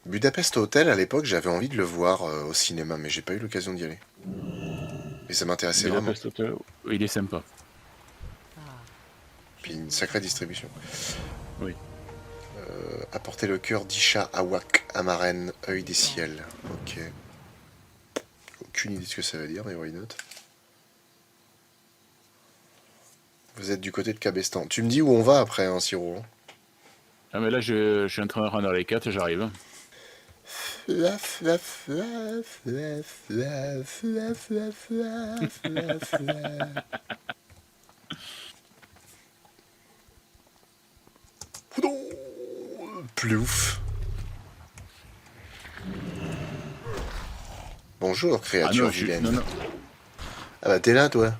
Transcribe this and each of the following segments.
Budapest Hotel, à l'époque, j'avais envie de le voir au cinéma, mais j'ai pas eu l'occasion d'y aller. Et ça m'intéressait vraiment. Budapest Hotel, il est sympa. Puis une sacrée distribution. Oui. Apporter le cœur d'Isha Awak, Amaren, œil des ciels. Ok. Aucune idée de ce que ça veut dire, mais why not. Vous êtes du côté de Cabestan. Tu me dis où on va après, hein, Siro? Ah mais là je suis en train de rendre les 4, j'arrive. Plouf. Bonjour, Ah créature non, je suis... Non, vilaine. non. Ah bah t'es là, toi.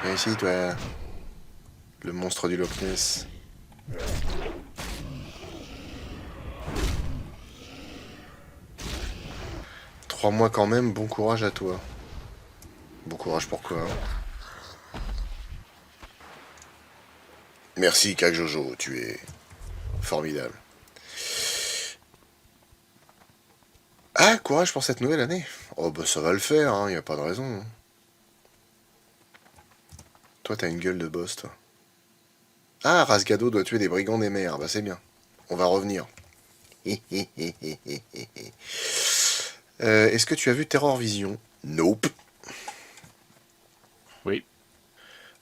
Viens ici, toi. Le monstre du Loch Ness. Trois mois quand même, bon courage à toi. Bon courage pourquoi hein. Merci, Kak Jojo, tu es formidable. Ah, courage pour cette nouvelle année. Oh bah ça va le faire, hein, y a pas de raison. Hein. Toi t'as une gueule de boss, toi. Ah, Rasgado doit tuer des brigands des mers, bah c'est bien. On va revenir. Est-ce que tu as vu Terror Vision? Nope. Oui.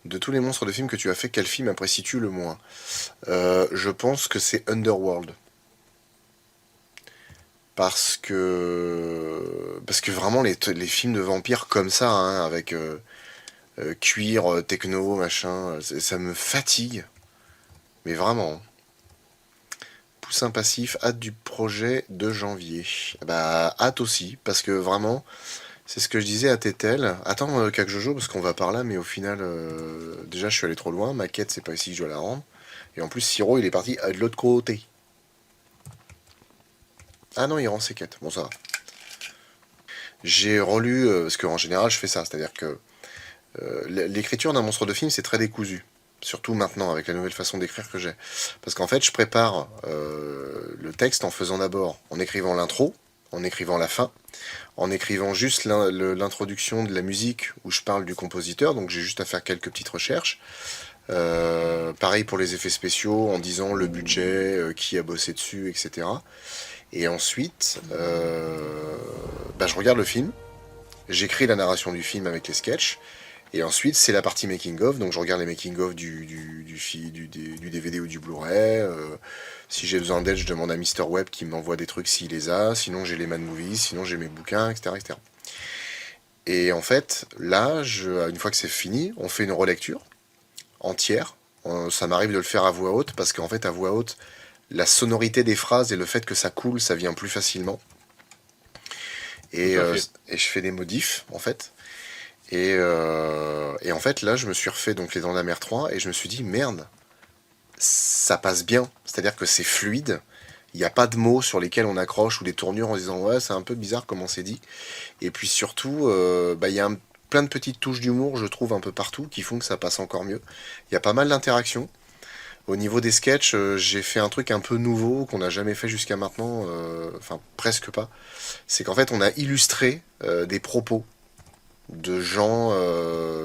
De tous les monstres de films que tu as fait, quel film apprécies-tu le moins? Je pense que c'est Underworld. Parce que vraiment les films de vampires comme ça, hein, avec cuir, techno, machin, ça me fatigue. Mais vraiment. Poussin passif, hâte du projet de janvier. Bah, hâte aussi, parce que vraiment, c'est ce que je disais à Tétel. Attends, Jojo, parce qu'on va par là, mais au final, déjà, je suis allé trop loin. Ma quête, c'est pas ici que je dois la rendre. Et en plus, Siro, il est parti de l'autre côté. Ah non, il rend ses quêtes. Bon, ça va. J'ai relu, parce qu'en général, je fais ça. C'est-à-dire que l'écriture d'un monstre de film, c'est très décousu. Surtout maintenant, avec la nouvelle façon d'écrire que j'ai. Parce qu'en fait, je prépare le texte en faisant d'abord, en écrivant l'intro, en écrivant la fin, en écrivant juste l'introduction de la musique où je parle du compositeur, donc j'ai juste à faire quelques petites recherches. Pareil pour les effets spéciaux, en disant le budget, qui a bossé dessus, etc. Et ensuite, je regarde le film, j'écris la narration du film avec les sketchs, et ensuite, c'est la partie making-of, donc je regarde les making-of du DVD ou du Blu-ray. Si j'ai besoin d'aide, je demande à Mister Web qui m'envoie des trucs s'il les a. Sinon, j'ai les Mad Movies, sinon j'ai mes bouquins, etc. etc. Et en fait, là, une fois que c'est fini, on fait une relecture entière. Ça m'arrive de le faire à voix haute, parce qu'en fait, à voix haute, la sonorité des phrases et le fait que ça coule, ça vient plus facilement. Et je fais des modifs, en fait. Et en fait, là, je me suis refait donc Les Dents de la Mer 3 et je me suis dit, merde, ça passe bien. C'est-à-dire que c'est fluide. Il n'y a pas de mots sur lesquels on accroche ou des tournures en disant, ouais, c'est un peu bizarre comment c'est dit. Et puis surtout, il y a plein de petites touches d'humour, je trouve, un peu partout qui font que ça passe encore mieux. Il y a pas mal d'interactions. Au niveau des sketchs, j'ai fait un truc un peu nouveau qu'on n'a jamais fait jusqu'à maintenant, enfin presque pas. C'est qu'en fait, on a illustré des propos de gens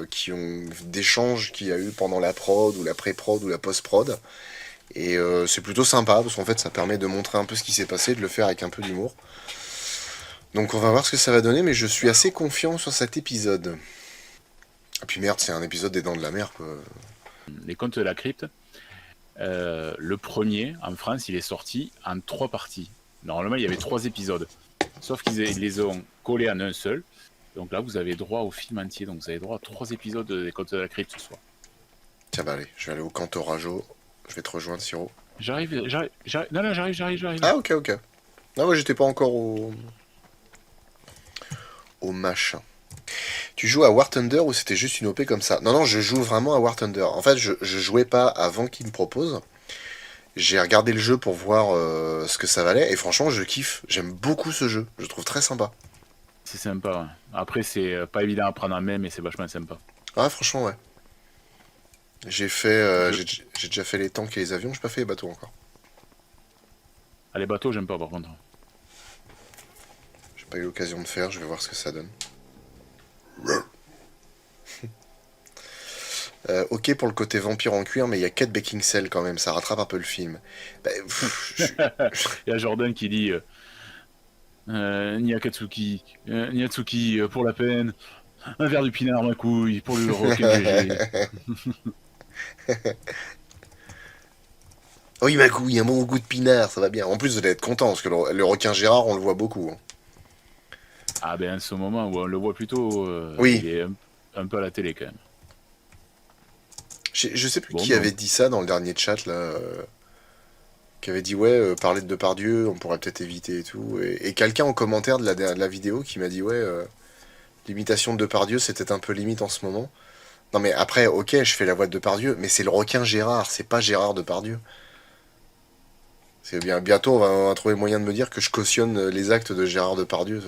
qui ont d'échanges qu'il y a eu pendant la prod ou la pré-prod ou la post-prod. Et c'est plutôt sympa parce qu'en fait ça permet de montrer un peu ce qui s'est passé, de le faire avec un peu d'humour. Donc on va voir ce que ça va donner, mais je suis assez confiant sur cet épisode. Et puis merde, c'est un épisode des Dents de la Mer quoi. Les Contes de la Crypte, le premier, en France, il est sorti en 3 parties. Normalement, il y avait 3 épisodes. Sauf qu'ils les ont collés en un seul. Donc là, vous avez droit au film entier. Donc vous avez droit à 3 épisodes des Contes de la Crypte ce soir. Tiens bah allez, je vais aller au Cantorajo. Je vais te rejoindre Siro. J'arrive. Non, j'arrive. Ah ok ok. Non moi j'étais pas encore au machin. Tu joues à War Thunder ou c'était juste une OP comme ça? Non, non, je joue vraiment à War Thunder. En fait, je jouais pas avant qu'il me propose. J'ai regardé le jeu pour voir ce que ça valait et franchement, je kiffe. J'aime beaucoup ce jeu. Je le trouve très sympa. C'est sympa. Ouais. Après, c'est pas évident à prendre en main, mais c'est vachement sympa. Ah, franchement, ouais. J'ai fait, Je... j'ai déjà fait les tanks et les avions, j'ai pas fait les bateaux encore. Ah, les bateaux, j'aime pas par contre. J'ai pas eu l'occasion de faire, je vais voir ce que ça donne. Ok pour le côté vampire en cuir, mais il y a 4 Beckinsale quand même, ça rattrape un peu le film. Bah, Il y a Jordan qui dit Nyatsuki, pour la peine, un verre du pinard, ma couille, pour le requin que j'ai. Oui, ma couille, un bon goût de pinard, ça va bien. En plus, vous allez être content, parce que le requin Gérard, on le voit beaucoup, hein. Ah, ben, en ce moment où on le voit plutôt, Oui, il est un peu à la télé quand même. je sais plus Bon, qui ben, avait dit ça dans le dernier chat, là. Qui avait dit, ouais, parler de Depardieu, on pourrait peut-être éviter et tout. Et quelqu'un en commentaire de la vidéo qui m'a dit, ouais, l'imitation de Depardieu, c'était un peu limite en ce moment. Non, mais après, ok, je fais la voix de Depardieu, mais c'est le requin Gérard, c'est pas Gérard Depardieu. C'est bien, bientôt, on va trouver le moyen de me dire que je cautionne les actes de Gérard Depardieu.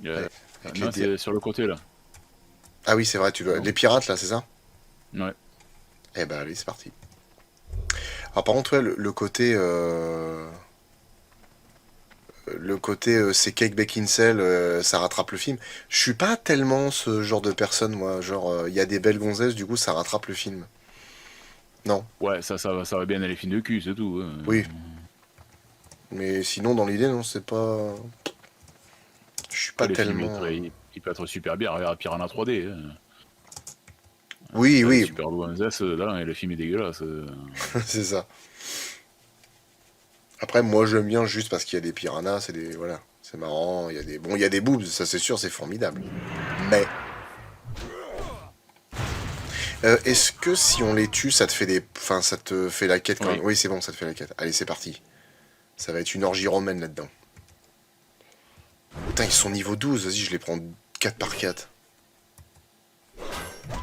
euh, Avec, avec les non, c'est sur le côté là. Ah oui, c'est vrai, tu dois... Non. Les pirates, là, c'est ça? Ouais. Eh ben, allez, c'est parti. Alors, par contre, ouais, le côté c'est Cake Beckinsale, ça rattrape le film. Je suis pas tellement ce genre de personne, moi. Genre, il y a des belles gonzesses, du coup, ça rattrape le film. Non. Ouais, ça va bien dans les films de cul, c'est tout. Oui. Mais sinon, dans l'idée, non, c'est pas. Je suis pas Après, les films, tellement. il peut être super bien. Regarde Piranha 3D. Oui, T'as des oui, super gonzesses là, et le film est dégueulasse. c'est ça. Après, moi, j'aime bien juste parce qu'il y a des piranhas, c'est des. Voilà. C'est marrant, il y a des. Bon, il y a des boobs, ça c'est sûr, c'est formidable. Mais. Est-ce que si on les tue, ça te fait des. Enfin, ça te fait la quête quand même. Oui. Oui, c'est bon, ça te fait la quête. Allez, c'est parti. Ça va être une orgie romaine là-dedans. Putain, ils sont niveau 12, vas-y, je les prends 4 par 4.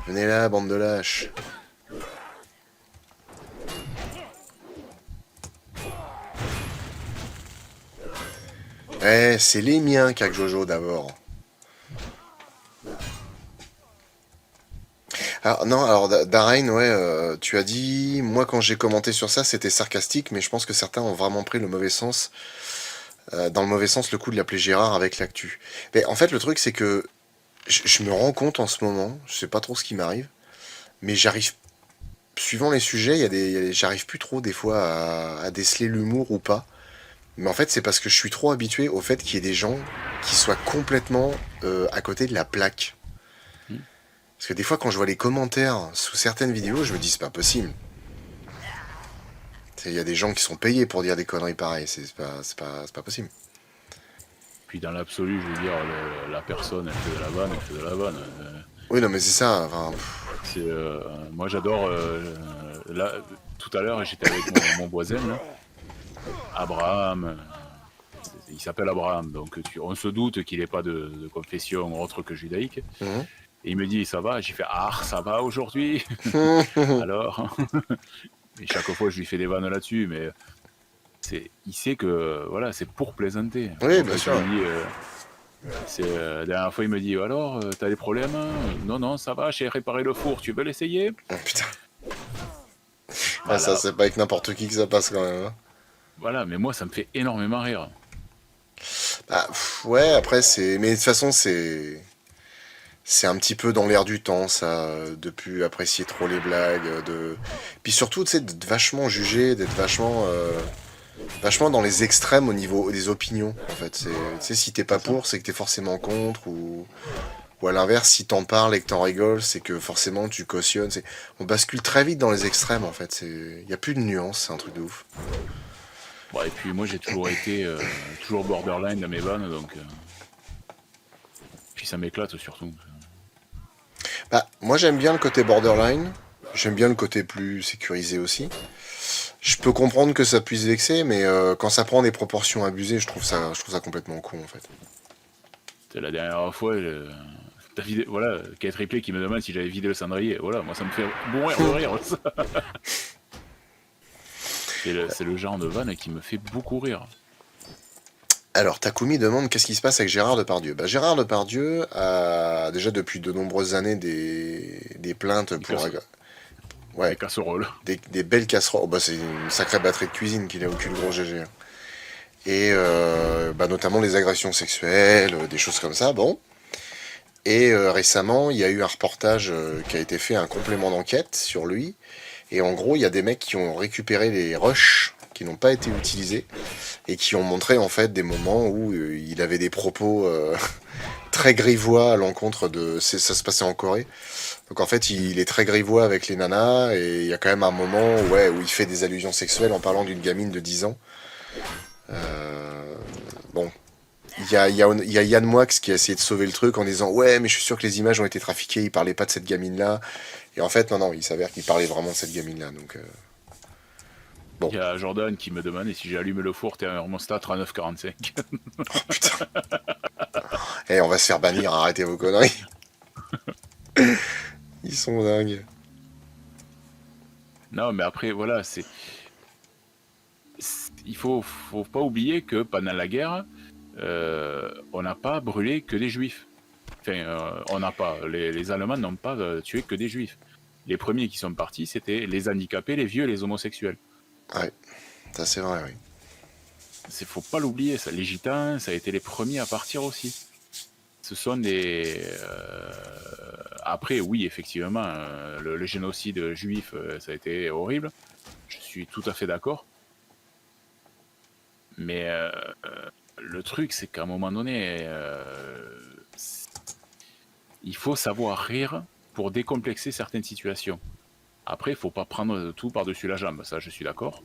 Venez là, bande de lâches. Eh, c'est les miens qu'a Jojo d'abord. Alors Darren, ouais, tu as dit, moi quand j'ai commenté sur ça, c'était sarcastique, mais je pense que certains ont vraiment pris le mauvais sens, dans le mauvais sens, le coup de l'appeler Gérard avec l'actu. Mais en fait, le truc, c'est que je me rends compte en ce moment, je sais pas trop ce qui m'arrive, mais j'arrive, suivant les sujets, j'arrive plus trop des fois à déceler l'humour ou pas. Mais en fait, c'est parce que je suis trop habitué au fait qu'il y ait des gens qui soient complètement à côté de la plaque. Hmm. Parce que des fois, quand je vois les commentaires sous certaines vidéos, je me dis, c'est pas possible. Il y a des gens qui sont payés pour dire des conneries pareilles, c'est pas possible. Puis dans l'absolu, je veux dire, la personne, elle fait de la vanne, elle fait de la vanne. Oui, non, mais c'est ça. Enfin, Moi, j'adore. Là, tout à l'heure, j'étais avec mon voisin, là, Abraham. Il s'appelle Abraham, donc on se doute qu'il n'est pas de confession autre que judaïque. mhm. Et il me dit, ça va? J'ai fait, ah, ça va aujourd'hui? Alors, et chaque fois, je lui fais des vannes là-dessus, mais il sait que voilà, c'est pour plaisanter. Oui, Donc bien je sûr. lui dis, la dernière fois, il me dit, alors, t'as des problèmes? Non, non, ça va, j'ai réparé le four, tu veux l'essayer? Oh, putain. Ah, ça, Voilà, c'est pas avec n'importe qui que ça passe quand même, hein. voilà, mais moi, ça me fait énormément rire. Ah, ouais, après, c'est. Mais de toute façon, c'est. C'est un petit peu dans l'air du temps, ça, de plus apprécier trop les blagues, de. Puis surtout, tu sais, d'être vachement jugé, d'être vachement dans les extrêmes au niveau des opinions, en fait. Tu sais, si t'es pas C'est ça. pour, c'est que t'es forcément contre, ou à l'inverse, si t'en parles et que t'en rigoles, c'est que forcément tu cautionnes. On bascule très vite dans les extrêmes, en fait. Y a plus de nuances, c'est un truc de ouf. Bon, et puis moi, j'ai toujours été toujours borderline dans mes vannes, donc. Puis ça m'éclate surtout. Bah, moi j'aime bien le côté borderline, j'aime bien le côté plus sécurisé aussi. Je peux comprendre que ça puisse vexer, mais quand ça prend des proportions abusées, je trouve ça complètement con en fait. C'était la dernière fois, voilà, Kate Ripley qui me demande si j'avais vidé le cendrier. Voilà, moi ça me fait mourir de rire. Ça. C'est le genre de vanne qui me fait beaucoup rire. Alors, Takumi demande qu'est-ce qui se passe avec Gérard Depardieu. Bah, Gérard Depardieu a déjà depuis de nombreuses années des plaintes Il pour, casse, Ouais, des casseroles. des belles casseroles. Oh, bah, c'est une sacrée batterie de cuisine qu'il a au cul, le gros GG. Et bah, notamment les agressions sexuelles, des choses comme ça. Bon. Et récemment, il y a eu un reportage qui a été fait, un complément d'enquête sur lui. Et en gros, il y a des mecs qui ont récupéré les rushs qui n'ont pas été utilisés et qui ont montré en fait des moments où il avait des propos très grivois à l'encontre de... Ça se passait en Corée. Donc en fait, il est très grivois avec les nanas et il y a quand même un moment ouais, où il fait des allusions sexuelles en parlant d'une gamine de 10 ans. Bon, il y a Yann Moix qui a essayé de sauver le truc en disant ouais mais je suis sûr que les images ont été trafiquées, il parlait pas de cette gamine là. Et en fait non, il s'avère qu'il parlait vraiment de cette gamine là. Donc bon. Il y a Jordan qui me demande si j'allume le four, t'es un thermostat 39,45. Oh putain. Eh, on va se faire bannir, arrêtez vos conneries. Ils sont dingues. Non, mais après, voilà, il faut pas oublier que pendant la guerre, on n'a pas brûlé que des juifs. Enfin, on n'a pas. Les Allemands n'ont pas tué que des juifs. Les premiers qui sont partis, c'était les handicapés, les vieux, les homosexuels. Ouais, ça c'est vrai, oui. Faut pas l'oublier, ça. Les gitans, ça a été les premiers à partir aussi. Ce sont des. Après, oui, effectivement, le génocide juif, ça a été horrible. Je suis tout à fait d'accord. Mais le truc, c'est qu'à un moment donné, il faut savoir rire pour décomplexer certaines situations. Après, il faut pas prendre tout par-dessus la jambe, ça, je suis d'accord.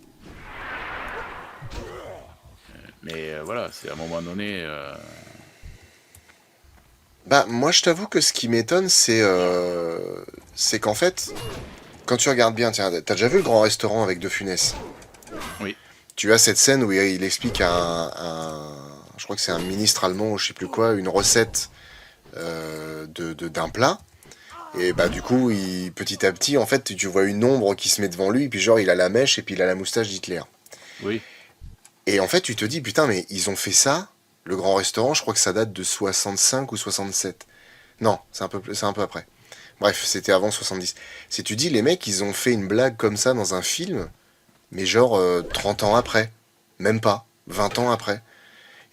Mais voilà, c'est à un moment donné. Bah, moi je t'avoue que ce qui m'étonne, c'est qu'en fait, quand tu regardes bien, tiens, t'as déjà vu le grand restaurant avec De Funès? Oui, Tu as cette scène où il explique à je crois que c'est un ministre allemand ou je sais plus quoi, une recette d'un plat. Et bah du coup, petit à petit, en fait, tu vois une ombre qui se met devant lui, puis genre il a la mèche et puis il a la moustache d'Hitler. oui, Et en fait, tu te dis, putain, mais ils ont fait ça, le grand restaurant, je crois que ça date de 65 ou 67. Non, c'est un peu après. Bref, c'était avant 70. Si tu dis, les mecs, ils ont fait une blague comme ça dans un film, mais genre 30 ans après. Même pas. 20 ans après.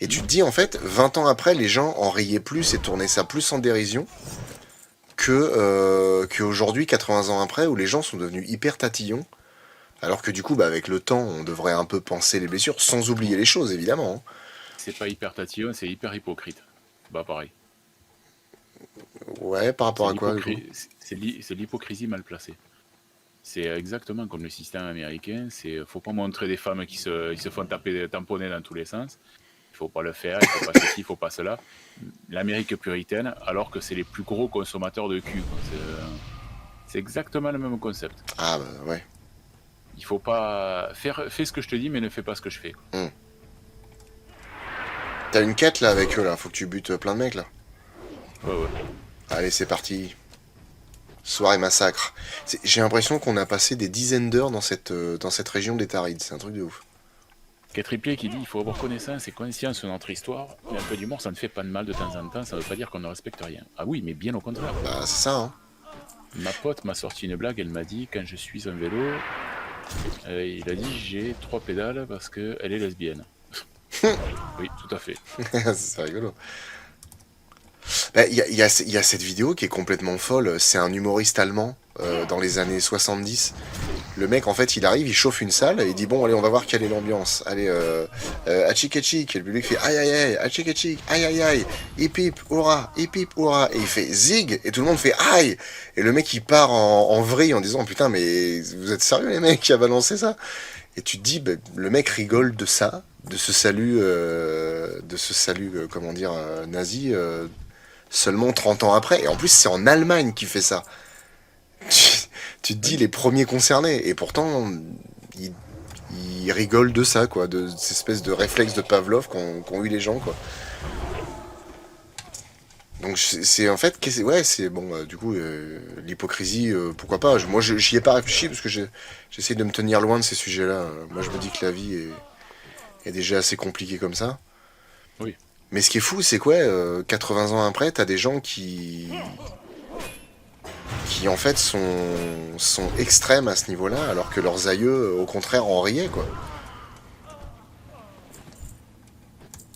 Et tu te dis, en fait, 20 ans après, les gens en riaient plus et tournaient ça plus en dérision qu'aujourd'hui, 80 ans après, où les gens sont devenus hyper tatillons. Alors que du coup, bah, avec le temps, on devrait un peu penser les blessures, sans oublier les choses, évidemment. Hein. c'est pas hyper tatillon, c'est hyper hypocrite. Bah pareil. Ouais, par rapport à quoi, du coup? C'est l'hypocrisie mal placée. C'est exactement comme le système américain. Faut pas montrer des femmes qui se font tamponner dans tous les sens. Il faut pas le faire. Il faut pas ceci, il faut pas cela. L'Amérique puritaine, alors que c'est les plus gros consommateurs de cul. C'est exactement le même concept. Ah, bah ouais. Il faut pas fais ce que je te dis, mais ne fais pas ce que je fais. Hmm. T'as une quête là avec eux là, faut que tu butes plein de mecs là. Ouais, ouais. Allez, c'est parti. Soirée massacre. J'ai l'impression qu'on a passé des dizaines d'heures dans cette région des Tarides, c'est un truc de ouf. Triplé qui dit il faut avoir connaissance et conscience de notre histoire, mais un peu d'humour ça ne fait pas de mal de temps en temps, ça ne veut pas dire qu'on ne respecte rien. Ah oui, mais bien au contraire. Bah, c'est ça, hein. Ma pote m'a sorti une blague, elle m'a dit quand je suis en vélo, il a dit j'ai 3 pédales parce qu'elle est lesbienne. Oui, tout à fait. C'est rigolo. Bah, il y a cette vidéo qui est complètement folle. C'est un humoriste allemand dans les années 70. Le mec, en fait, il arrive, il chauffe une salle et il dit bon, allez, on va voir quelle est l'ambiance. Allez, achik achik. Et le public fait aïe aïe aïe, achik achik, aïe aïe aïe, hip hip, hurrah, hip hip, hurrah. Et il fait zig et tout le monde fait aïe. Et le mec, il part en vrille en disant putain, mais vous êtes sérieux, les mecs, qui a balancé ça? Et tu te dis, bah, le mec rigole de ça, de ce salut, comment dire, nazi. Seulement 30 ans après, et en plus c'est en Allemagne qui fait ça. Tu te dis les premiers concernés, et pourtant ils rigolent de ça, quoi, de cette espèce de réflexe de Pavlov qu'ont eu les gens, quoi. Donc c'est en fait, ouais, c'est bon, du coup, l'hypocrisie, pourquoi pas. Moi j'y ai pas réfléchi parce que j'essaie de me tenir loin de ces sujets-là. Moi je me dis que la vie est déjà assez compliquée comme ça. Oui. Mais ce qui est fou, c'est quoi, 80 ans après, t'as des gens qui en fait sont extrêmes à ce niveau-là, alors que leurs aïeux, au contraire, en riaient, quoi.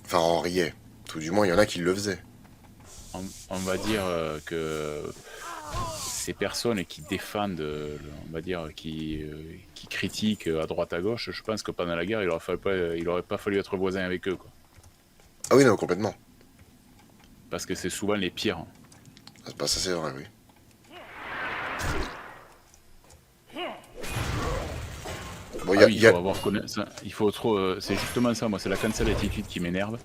Enfin, en riaient. Tout du moins, il y en a qui le faisaient. On va dire que ces personnes qui défendent, on va dire, qui critiquent à droite à gauche, je pense que pendant la guerre, il aurait pas fallu être voisin avec eux, quoi. Ah oui, non, complètement. Parce que c'est souvent les pires. Bah, ça, c'est vrai, oui. Bon, Ah oui, il faut avoir connaissance. Il faut trop. C'est justement ça, moi, c'est la cancel attitude qui m'énerve.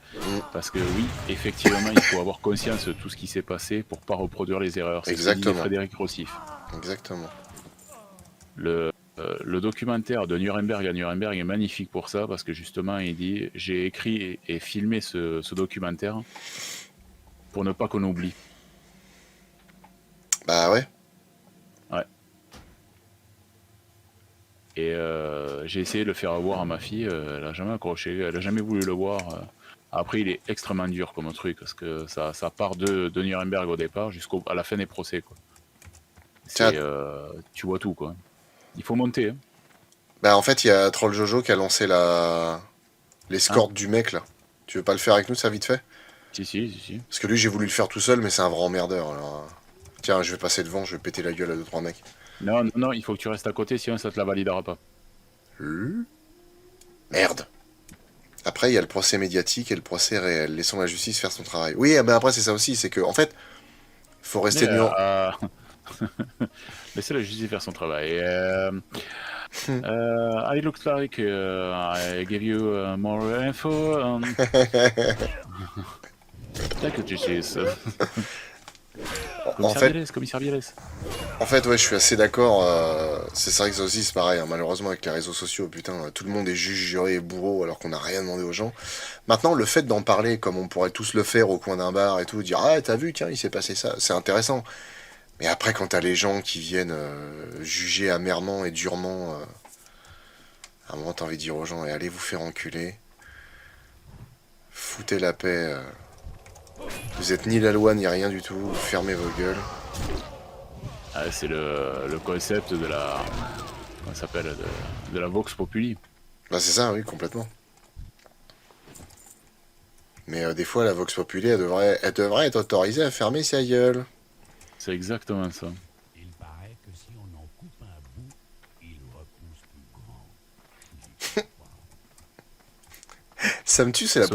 Parce que oui, effectivement, il faut avoir conscience de tout ce qui s'est passé pour pas reproduire les erreurs. C'est ce que disait Frédéric Rossif. Exactement. Le documentaire de Nuremberg à Nuremberg est magnifique pour ça, parce que justement, il dit j'ai écrit et filmé ce documentaire pour ne pas qu'on oublie. Bah ouais. Ouais. Et j'ai essayé de le faire voir à ma fille, elle a jamais accroché, elle a jamais voulu le voir. Après, il est extrêmement dur comme truc, parce que ça part de Nuremberg au départ jusqu'à la fin des procès, quoi. Tu vois tout, quoi. Il faut monter. Hein. Bah en fait, il y a Troll Jojo qui a lancé l'escorte du mec, là. Tu veux pas le faire avec nous, ça, vite fait? Si. Parce que lui, j'ai voulu le faire tout seul, mais c'est un vrai emmerdeur, alors... Tiens, je vais passer devant, je vais péter la gueule à 2-3 mecs. Non, il faut que tu restes à côté, sinon ça te la validera pas. Merde. Après, il y a le procès médiatique et le procès réel. Laissons la justice faire son travail. Oui, mais après, c'est ça aussi, c'est que, en fait, faut rester nuancé. Laissez la justice faire son travail. I looked like I gave you more info. Take justice. Commissaire Bielès. En fait, ouais, je suis assez d'accord. C'est vrai que ça aussi, c'est pareil. Hein, malheureusement, avec les réseaux sociaux, putain, tout le monde est juge, juré et bourreau alors qu'on n'a rien demandé aux gens. Maintenant, le fait d'en parler, comme on pourrait tous le faire au coin d'un bar et tout, dire ah, t'as vu, tiens, il s'est passé ça, c'est intéressant. Mais après, quand t'as les gens qui viennent juger amèrement et durement, à un moment, t'as envie de dire aux gens, allez vous faire enculer. Foutez la paix. Vous êtes ni la loi ni rien du tout. Fermez vos gueules. Ah, c'est le concept de la... Comment ça s'appelle de la Vox Populi. Bah c'est ça, oui, complètement. Mais des fois, la Vox Populi, elle devrait être autorisée à fermer sa gueule. C'est exactement ça. Il paraît que si on en coupe un bout, il repousse plus grand. Ça me tue, c'est la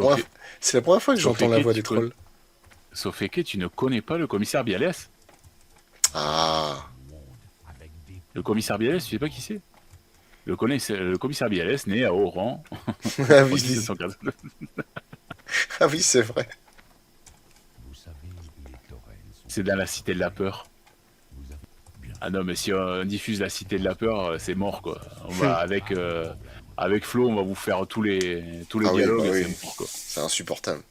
première fois que j'entends la voix des trolls. Sauf que tu ne connais pas le commissaire Bialès. Ah. Le commissaire Bialès, tu sais pas qui c'est? Le commissaire Bialès, né à Oran. Ah oui, ah oui, c'est vrai. C'est dans la Cité de la Peur. Ah non, mais si on diffuse la Cité de la Peur, c'est mort, quoi. On va avec Flo, on va vous faire tous les dialogues, oui, bah oui. C'est mort, quoi. C'est insupportable.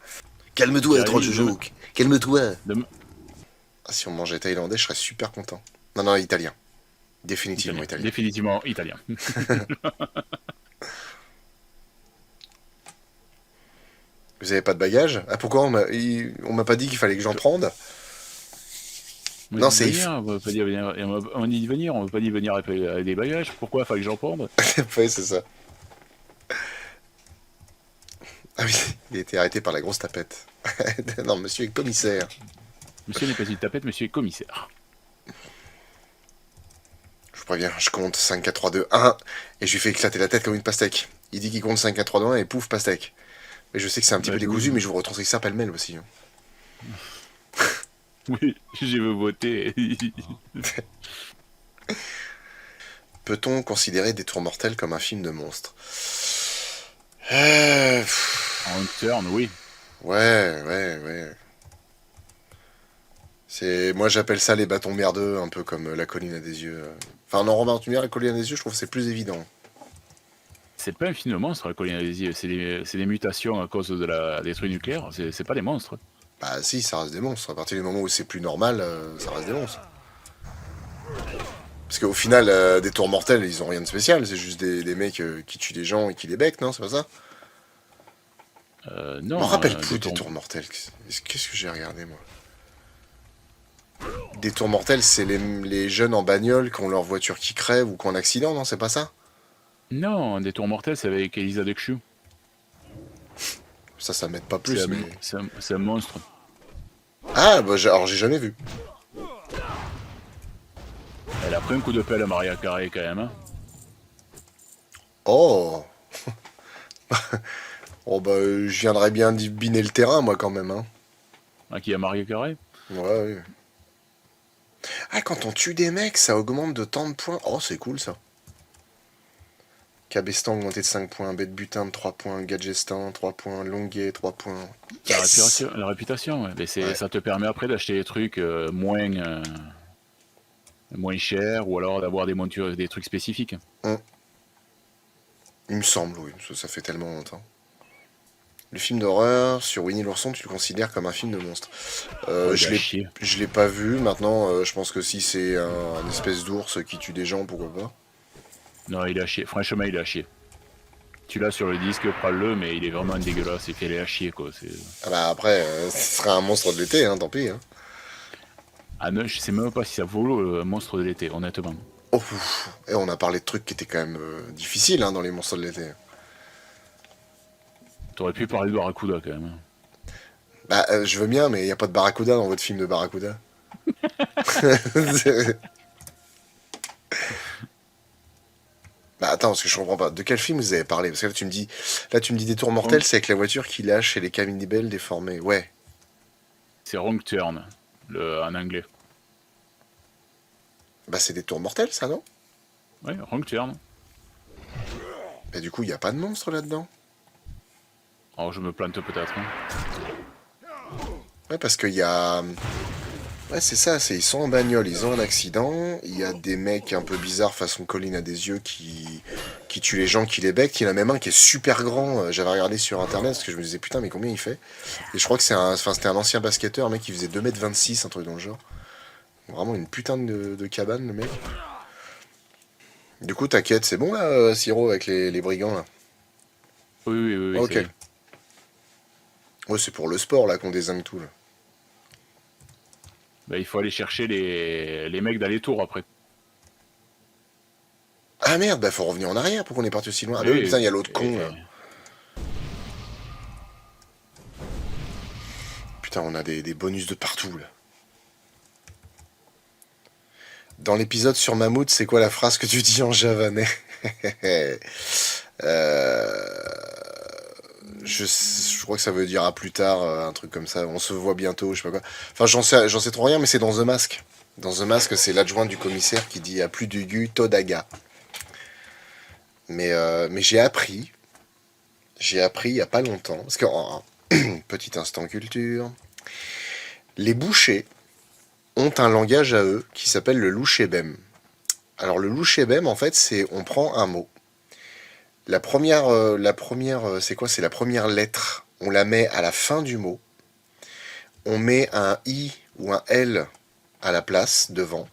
Calme-toi, Troll Jojo. Calme-toi. Ah, si on mangeait thaïlandais, je serais super content. Non, italien. Définitivement italien. Définitivement italien. Vous avez pas de bagages? Ah, pourquoi on m'a pas dit qu'il fallait que j'en prenne? Non, c'est on veut pas dire venir, on dit venir, on veut pas dire venir avec des bagages. Pourquoi il fallait que j'en prenne? Oui, c'est ça. Ah oui, il a été arrêté par la grosse tapette. Non, monsieur est commissaire. Monsieur n'est pas une tapette, monsieur est commissaire. Je vous préviens, je compte 5, 4, 3, 2, 1, et je lui fais éclater la tête comme une pastèque. Il dit qu'il compte 5, 4, 3, 2, 1, et pouf, pastèque. Mais je sais que c'est un petit peu décousu, mais je vous retranscris ça pêle-mêle aussi. Hein. Oui, je veux voter. Peut-on considérer Des Tours Mortels comme un film de monstre? En turn, oui. Ouais. Moi j'appelle ça les bâtons merdeux, un peu comme La Colline à des yeux. Enfin, non, Robin Tumière, La Colline à des yeux, je trouve que c'est plus évident. C'est pas un film de monstre, La Colline à des yeux. C'est des mutations à cause de la détruite nucléaire. C'est pas des monstres. Bah si, ça reste des monstres. À partir du moment où c'est plus normal, ça reste des monstres. Parce qu'au final, Des Tours Mortels, ils ont rien de spécial. C'est juste des mecs qui tuent des gens et qui les becquent, non? C'est pas ça? Non. Je me rappelle plus Des Tours Mortels. Qu'est-ce que j'ai regardé, moi? Des tours mortels, c'est les jeunes en bagnole qui ont leur voiture qui crève ou qui ont un accident, non? C'est pas ça? Non, des tours mortels, c'est avec Elisa Dushku. Ça m'aide pas C'est plus, un, mais... c'est un monstre. Ah, bah, alors j'ai jamais vu. Elle a pris un coup de pelle à Maria Carey quand même. Hein. Oh! Oh, bah, je viendrais bien biner le terrain, moi, quand même, hein. Ah, qui a Maria Carey? Ouais, oui. Ah, quand on tue des mecs, ça augmente de tant de points. Oh, c'est cool, ça. Cabestan augmenté de 5 points, bête butin de 3 points, Gadgestan 3 points, Longuet 3 points. Yes! La réputation, ouais. Mais Ouais. ça te permet après d'acheter des trucs moins chers ou alors d'avoir des montures, des trucs spécifiques. Il me semble, oui, ça fait tellement longtemps. Le film d'horreur sur Winnie l'ourson, tu le considères comme un film de monstre. Oh, il a chier. Je l'ai pas vu, maintenant je pense que si c'est un espèce d'ours qui tue des gens, pourquoi pas. Non, il a chier. Franchement, il a chier. Tu l'as sur le disque, prends-le, mais il est vraiment dégueulasse. Il fait à chier, quoi. Ah bah après, ce sera un monstre de l'été, hein, tant pis. Hein. Ah non, je sais même pas si ça vaut le monstre de l'été, honnêtement. Oh, ouf. Et on a parlé de trucs qui étaient quand même difficiles hein, dans les monstres de l'été. T'aurais pu parler de Barracuda quand même. Hein. Bah, je veux bien, mais il n'y a pas de Barracuda dans votre film de Barracuda. Bah attends, parce que je comprends pas. De quel film vous avez parlé? Parce que là tu me dis des tours mortels, c'est avec la voiture qui lâche et les cannibales déformés. Ouais. C'est Wrong Turn, en anglais. Bah c'est des tours mortels, ça, non? Ouais, Wrong Turn. Et du coup, il n'y a pas de monstre là-dedans? Alors je me plante peut-être. Hein. Ouais, parce qu'il y a... Ouais, c'est ça, ils sont en bagnole, ils ont un accident, il y a des mecs un peu bizarres façon Colline à des yeux qui tuent les gens, qui les becquent, il y en a même un qui est super grand, j'avais regardé sur internet parce que je me disais putain mais combien il fait? Et je crois que c'était un ancien basketteur, un mec qui faisait 2,26 m, un truc dans le genre. Vraiment une putain de cabane le mec. Du coup ta quête c'est bon là, Siro, avec les brigands là? Oui, Ok. ça y est. Ouais, c'est pour le sport là qu'on dézingue tout là. Bah, il faut aller chercher les mecs dans les tours après. Ah merde, bah faut revenir en arrière pour qu'on est parti aussi loin. Ah bah oui, Et, putain, il y a l'autre con là. Putain, on a des bonus de partout là. Dans l'épisode sur Mammouth, c'est quoi la phrase que tu dis en javanais? Je crois que ça veut dire à plus tard, un truc comme ça. On se voit bientôt, je sais pas quoi. Enfin, j'en sais trop rien, mais c'est dans The Mask. Dans The Mask, c'est l'adjoint du commissaire qui dit à plus du gu Todaga. Mais j'ai appris il y a pas longtemps, parce que petit instant culture, les bouchers ont un langage à eux qui s'appelle le louchébem. Alors le louchébem, en fait, c'est on prend un mot. C'est quoi? C'est la première lettre. On la met à la fin du mot. On met un i ou un l à la place devant,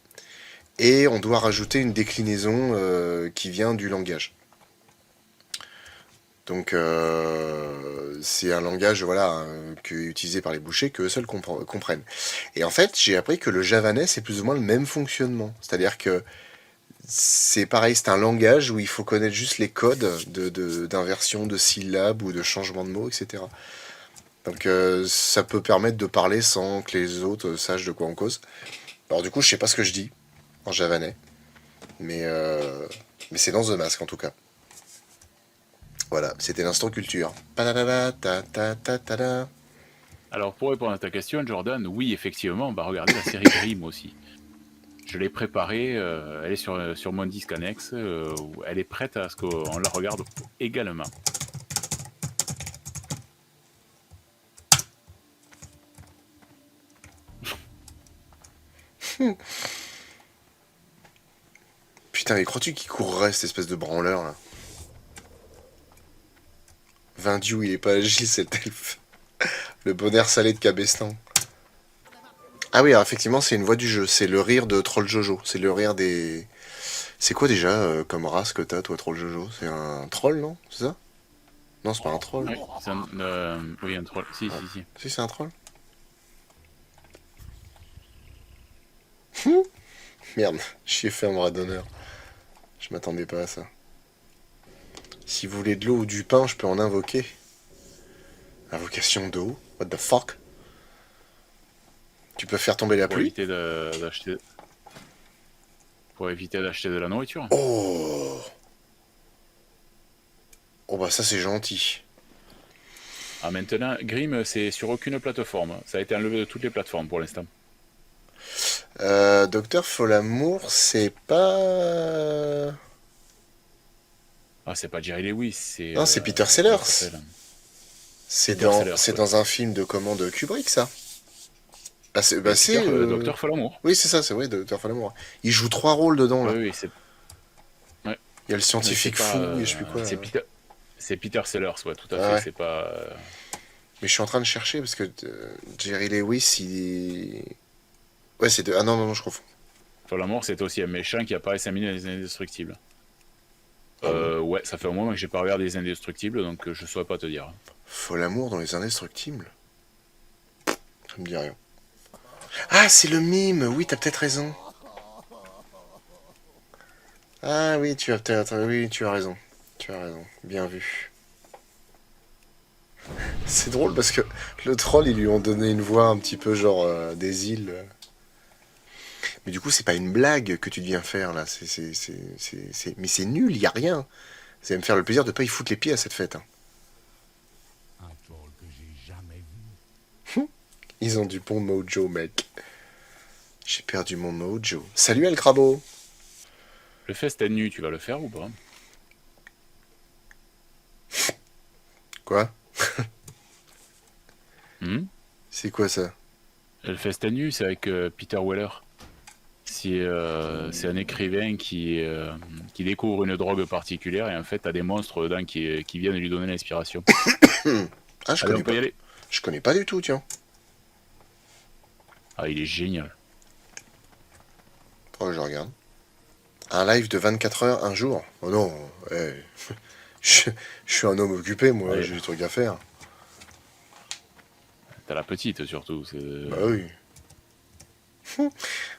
et on doit rajouter une déclinaison qui vient du langage. Donc c'est un langage voilà utilisé par les bouchers que eux seuls comprennent. Et en fait, j'ai appris que le javanais c'est plus ou moins le même fonctionnement. C'est-à-dire que c'est pareil, c'est un langage où il faut connaître juste les codes d'inversion de syllabes ou de changement de mots, etc. Donc ça peut permettre de parler sans que les autres sachent de quoi on cause. Alors du coup, je sais pas ce que je dis en javanais, mais c'est dans The Mask en tout cas. Voilà, c'était l'instant culture. Alors pour répondre à ta question, Jordan, oui, effectivement, on va regarder la série Grimm aussi. Je l'ai préparée, elle est sur mon disque annexe, elle est prête à ce qu'on la regarde également. Putain, mais crois-tu qu'il courrait cette espèce de branleur là? Vindiou, il est pas agile cet elfe. Le bonheur salé de Cabestan. Ah oui, alors effectivement, c'est une voix du jeu. C'est le rire de Troll Jojo. C'est le rire des. C'est quoi déjà comme race que t'as, toi, Troll Jojo? C'est un troll, non? C'est ça? Non, c'est pas un troll. Oui, oui, un troll. Si. Si, c'est un troll. Merde, j'y ai fait un bras d'honneur. Je m'attendais pas à ça. Si vous voulez de l'eau ou du pain, je peux en invoquer. Invocation d'eau? What the fuck? Tu peux faire tomber la Pour pluie? éviter d'acheter. Pour éviter d'acheter de la nourriture. Oh! Oh bah ça c'est gentil. Ah, maintenant, Grim, c'est sur aucune plateforme. Ça a été enlevé de toutes les plateformes pour l'instant. Docteur Folamour, c'est pas... Ah, c'est pas Jerry Lewis, c'est. Non, c'est Peter comment Sellers. il s'appelle C'est Peter dans, Sellers, c'est ouais. dans un film de commande Kubrick, ça. Bah c'est... Bah, Peter, c'est Docteur Folamour. Oui, c'est ça, c'est vrai, Docteur Folamour. Il joue 3 rôles dedans, là. Oui, oui, c'est. Ouais. Il y a le Mais scientifique c'est pas, fou, et je sais plus quoi. C'est Peter Sellers, ouais, tout à Ah fait. ouais. C'est pas. Mais je suis en train de chercher, parce que Jerry Lewis, il... Ouais, c'est de... Ah non, non, non, je confonds. Folamour, c'est aussi un méchant qui apparaît 5 minutes dans les Indestructibles. Ah bon Ouais, ça fait un moment que j'ai pas regardé les Indestructibles, donc je saurais pas te dire. Folamour dans les Indestructibles. Ça me dit rien. Ah, c'est le mime. Oui, t'as peut-être raison. Ah oui, tu as peut-être... Oui, tu as raison. Tu as raison. Bien vu. C'est drôle parce que le troll, ils lui ont donné une voix un petit peu genre des îles. Mais du coup, c'est pas une blague que tu viens faire là. Mais c'est nul, y a rien. Ça va me faire le plaisir de pas y foutre les pieds à cette fête. Hein. Un troll que j'ai jamais vu. Ils ont du bon mojo, mec. J'ai perdu mon mojo. Salut El Crabo. Le fest est nu, tu vas le faire ou pas? Quoi? Hmm. C'est quoi ça? Le fest est nu, c'est avec Peter Weller. C'est un écrivain qui découvre une drogue particulière et en fait, t'as des monstres dedans qui viennent lui donner l'inspiration. Ah, je Allez, connais on peut y pas. aller. Je connais pas du tout, tiens. Ah, il est génial. Oh, je regarde. Un live de 24 heures, un jour. Oh non, eh, je, je suis un homme occupé, moi, Allez. j'ai des trucs à faire. T'as la petite surtout. Bah oui.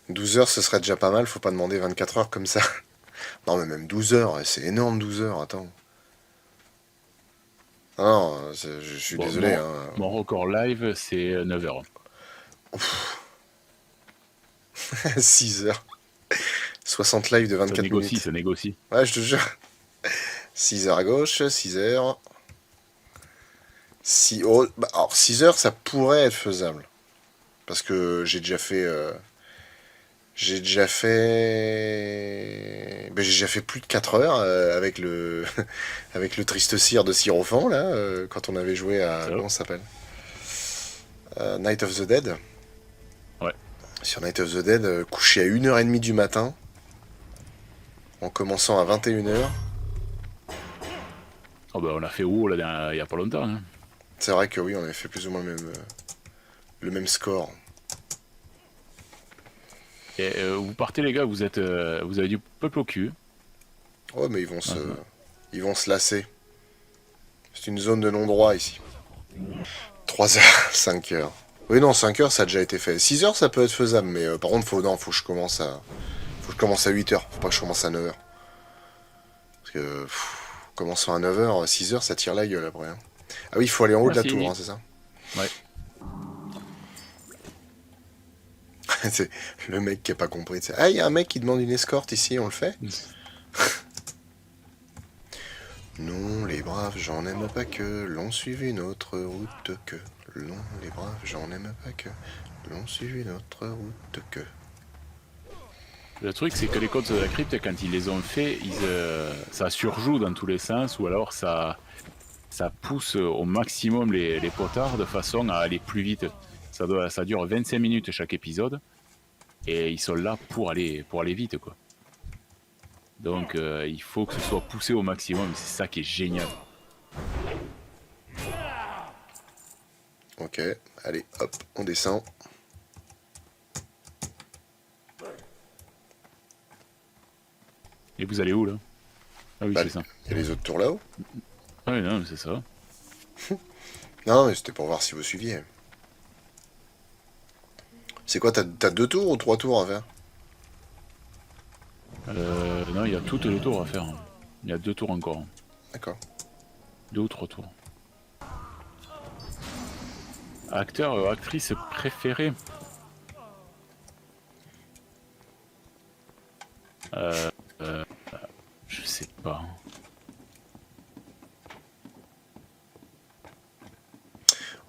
12 heures, ce serait déjà pas mal, faut pas demander 24 heures comme ça. Non, mais même 12 heures, c'est énorme 12 heures, attends. Ah non, je suis Bon, désolé. mon record live, c'est 9 heures. 6 heures. 60 lives de Ça 24 négocie, minutes. ça négocie. Ouais, je te jure. 6 heures à gauche, 6 heures. Alors 6 heures, ça pourrait être faisable. Parce que j'ai déjà fait. J'ai déjà fait plus de 4 heures avec le avec le triste cire de Sirophant, là, quand on avait joué à. Ça va. Comment ça s'appelle? Night of the Dead. Ouais. Sur Night of the Dead, couché à 1h30 du matin, en commençant à 21h. Oh bah, on a fait WoW là, il y a pas longtemps. Hein. C'est vrai que oui, on avait fait plus ou moins le même score. Et, vous partez les gars, vous avez du peuple au cul. Oh, mais ils vont se lasser. C'est une zone de non-droit ici. 3 heures, 5 heures. Oui, non, 5 heures, ça a déjà été fait. 6 heures, ça peut être faisable, mais par contre, faut que je commence à 8 heures. Faut pas que je commence à 9 heures. Parce que, commençant à 9 heures, 6 heures, ça tire la gueule après. Hein. Ah oui, il faut aller en haut de la Merci. tour, hein, c'est ça? Ouais. C'est le mec qui a pas compris. Ah, il y a un mec qui demande une escorte ici, on le fait? Non, les braves, j'en aime pas que l'on suive une autre route que. Non, les braves, j'en aime pas que l'on suive une autre route que. Le truc, c'est que les contes de la crypte, quand ils les ont fait, ça surjoue dans tous les sens, ou alors ça pousse au maximum les potards de façon à aller plus vite. Ça dure 25 minutes chaque épisode, et ils sont là pour aller vite, quoi. Donc il faut que ce soit poussé au maximum, c'est ça qui est génial. Ok, allez, hop, on descend. Et vous allez où là? Ah oui, Bah, c'est ça. il y a les autres tours là-haut. Ah oui, non, c'est ça. Non, mais c'était pour voir si vous suiviez. C'est quoi, t'as 2 tours ou 3 tours à faire? Non, il y a toutes les tours à faire. Il y a 2 tours encore. D'accord. 2 ou 3 tours. Acteur, actrice préférée. Euh, euh, je sais pas.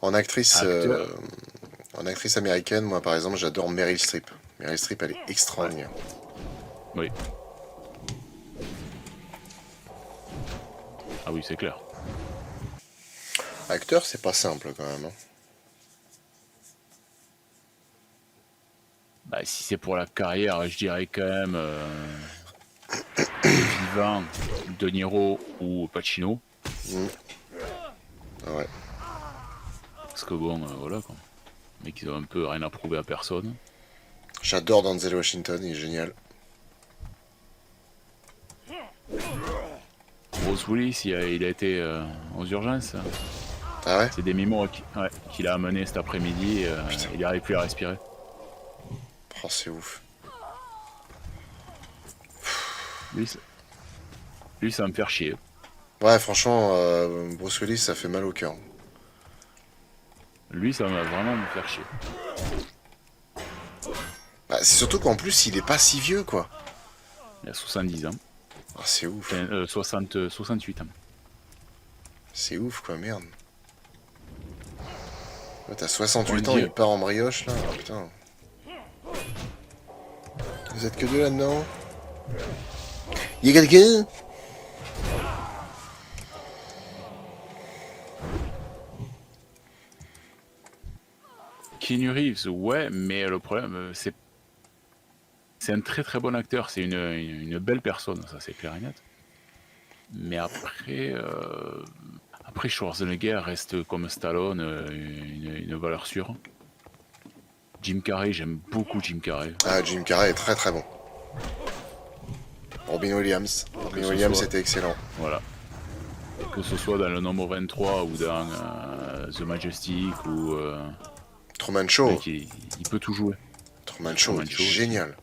En actrice, Acteur. en actrice américaine, moi par exemple, j'adore Meryl Streep. Meryl Streep, elle est extraordinaire. Oui. Ah oui, c'est clair. Acteur, c'est pas simple quand même. Hein. Bah, si c'est pour la carrière, je dirais quand même de vivant, De Niro ou Pacino. Mm. Ouais. Parce que bon, voilà quoi. Mais qu'ils ont un peu rien à prouver à personne. J'adore Denzel Washington, il est génial. Bruce Willis, il a été aux urgences. Ah ouais? C'est des mémoires qu'il a amené cet après-midi. Putain. Il n'arrive plus à respirer. Oh, c'est ouf. Lui, ça va me faire chier. Ouais, franchement, Bruce Willis, ça fait mal au cœur. Lui, ça va vraiment me faire chier. Bah, c'est surtout qu'en plus, il est pas si vieux, quoi. Il a 70 ans. Ah, c'est ouf. Enfin, 68 ans. C'est ouf, quoi, merde. Ouais, t'as 68 On ans, dit- il part en brioche, là. Ah, putain. Vous êtes que deux là-dedans? Y'a quelqu'un? Keanu Reeves, ouais, mais le problème, c'est un très très bon acteur. C'est une belle personne, ça c'est clair et net. Mais après Schwarzenegger reste comme Stallone, une valeur sûre. Jim Carrey, j'aime beaucoup Jim Carrey. Ah, Jim Carrey est très très bon. Robin Williams. Robin ce Williams soit- était excellent. Voilà. Que ce soit dans le nombre 23 ou dans The Majestic ou. Truman Le Show. mec, il peut tout jouer. Truman Show, Truman était Show aussi. génial.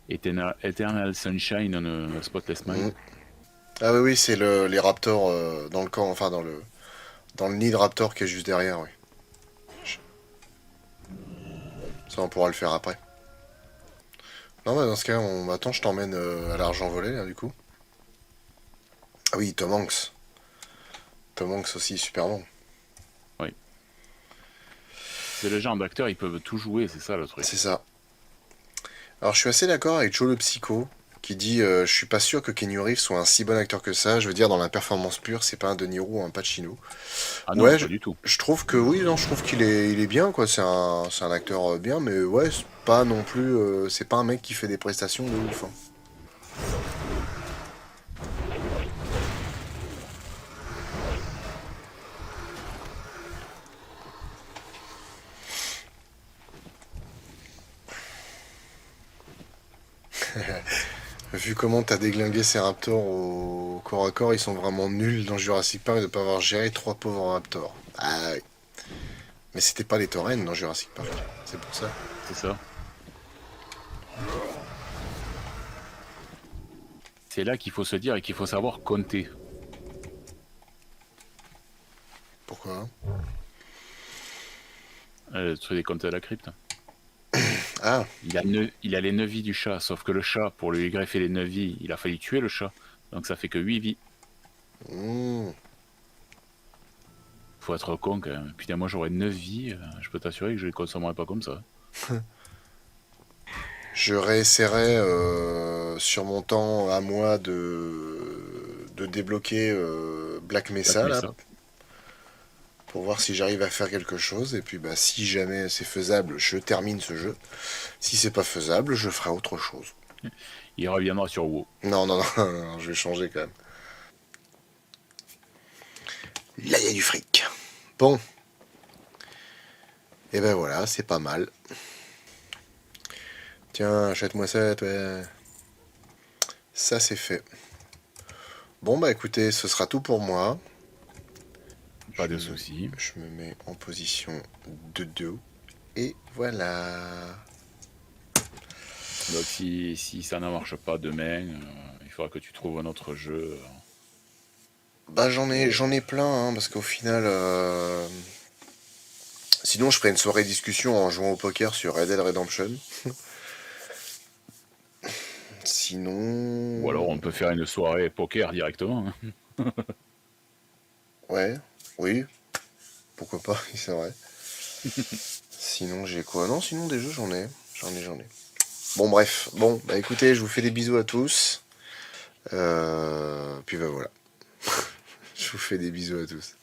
Eternal Sunshine on a Spotless Mind. Mm. Ah oui, oui, c'est les Raptors dans le camp, enfin dans le nid de Raptors qui est juste derrière, oui. Ça, on pourra le faire après. Non, mais dans ce cas, attends, je t'emmène à l'argent volé, là, du coup. Ah oui, Tom Hanks. Tom Hanks aussi, super bon. C'est le genre d'acteur, ils peuvent tout jouer, c'est ça le truc. C'est ça. Alors, je suis assez d'accord avec Joe le Psycho, qui dit je suis pas sûr que Keanu Reeves soit un si bon acteur que ça. Je veux dire, dans la performance pure, c'est pas un De Niro ou un Pacino. Ah non, Ouais, pas du tout. je trouve que oui, non, je trouve il est bien, quoi. C'est un acteur bien, mais ouais, c'est pas non plus. C'est pas un mec qui fait des prestations de ouf. Hein. Vu comment t'as déglingué ces raptors au corps à corps, ils sont vraiment nuls dans Jurassic Park de pas avoir géré trois pauvres raptors. Ah oui. Mais c'était pas les taurennes dans Jurassic Park. C'est pour ça. C'est ça. C'est là qu'il faut se dire et qu'il faut savoir compter. Pourquoi? Le truc des comptes de la crypte. Ah, Il a les 9 vies du chat, sauf que le chat, pour lui greffer les 9 vies, il a fallu tuer le chat. Donc ça fait que 8 vies. hmm. Faut être con quand même. Putain, moi j'aurais 9 vies, je peux t'assurer que je les consommerais pas comme ça. Je réessayerai sur mon temps à moi de débloquer Black Mesa Mais là, ça. pour voir si j'arrive à faire quelque chose. Et puis bah si jamais c'est faisable, je termine ce jeu. Si c'est pas faisable, je ferai autre chose. Il reviendra sur WoW. Non, non, non, non, je vais changer quand même. Là, il y a du fric. Bon. Et ben voilà, c'est pas mal. Tiens, achète-moi ça, toi. Ça, c'est fait. Bon, bah écoutez, ce sera tout pour moi. Pas de soucis. Je me mets en position de dos. Et voilà. Donc si ça ne marche pas demain, il faudra que tu trouves un autre jeu. Bah j'en ai plein, hein, parce qu'au final... Sinon, je ferai une soirée discussion en jouant au poker sur Red Dead Redemption. Ou alors Sinon... on peut faire une soirée poker directement, hein. Ouais, oui, pourquoi pas, c'est vrai. Sinon, j'ai quoi? Non, sinon, des jeux, j'en ai. Bon, bref. Bon, bah écoutez, je vous fais des bisous à tous. Puis bah voilà. Je vous fais des bisous à tous.